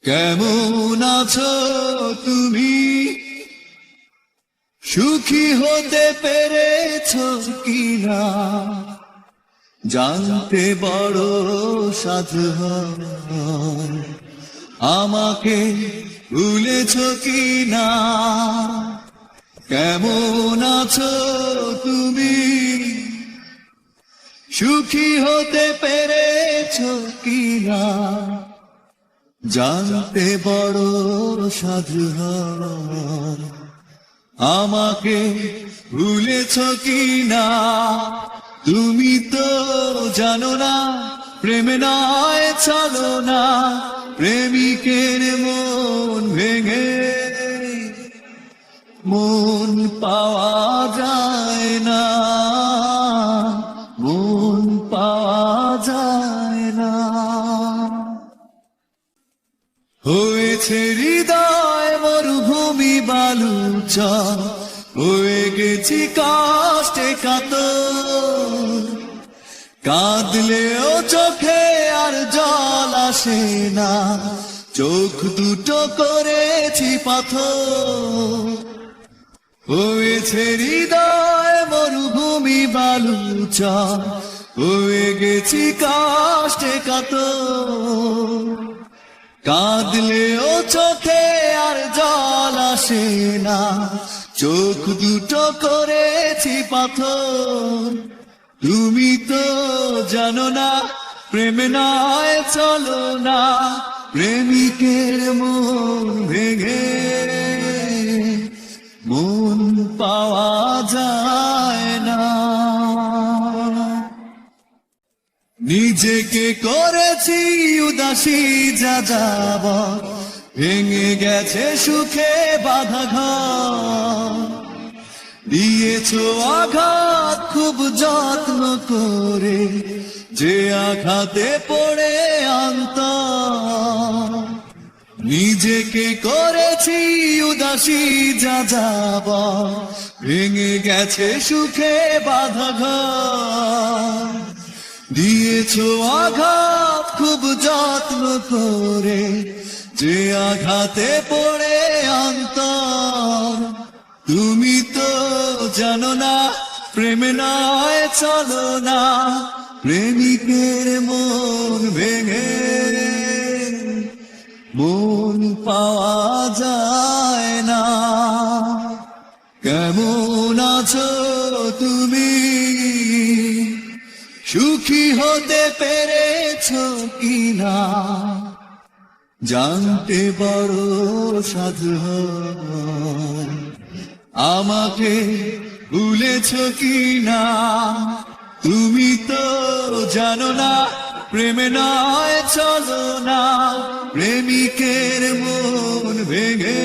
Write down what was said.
কেমন আছো তুমি? সুখী হতে পেরেছো কিনা জানতে বড় সাধু হয়। আমাকে ভুলেছো কিনা? কেমন আছো তুমি? সুখী হতে পেরেছো কিনা জানতে বড় সাধু হয়। আমাকে ভুলেছো কিনা? তুমি তো জানো না প্রেম নয় চলো না, প্রেমিকের মন ভেঙে মন পাওয়া যায় না, মন পাওয়া যায় না। হয়েছে হৃদয় মরুভূমি বালুচর, হয়ে গেছি কষ্টে কাতর। কাঁদলেও চোখে আর জল আসে না, চোখ দুটো করেছি পাথর। হয়েছে হৃদয় মরুভূমি বালুচর, হয়ে গেছি কষ্টে কাতর। কাঁদলেও চোখে আর জল আসে না, চোখ দুটো করেছি পাথর। তুমি তো জানো না প্রেম নয় চলো না, প্রেমিকের মন ভেঙে মন পাওয়া যায় না। নিজেকে করেছি উদাসী যাযাব, ভেঙে গেছে সুখে বাঁধা ঘর। দিয়েছো আঘাত খুব যত্ন করে, যে আঘাতে পড়ে অন্তর। নিজেকে করেছি উদাসী যাযাব, ভেঙে গেছে সুখে বাঁধা ঘর। দিয়েছো আঘাত খুব যত্ন করে, যে আঘাতে পড়ে অন্তর। তুমি তো জানো না প্রেম নয় চলো না, প্রেমিকের মন ভেঙে মন পাওয়া যায় না। কেমন আছো তুমি? সুখী হতে পেরেছো কিনা জানতে বড় সাধু হয়। আমাকে ভুলেছো কিনা? তুমি তো জানো না প্রেম নয় চলো না, প্রেমিকের মন ভেঙে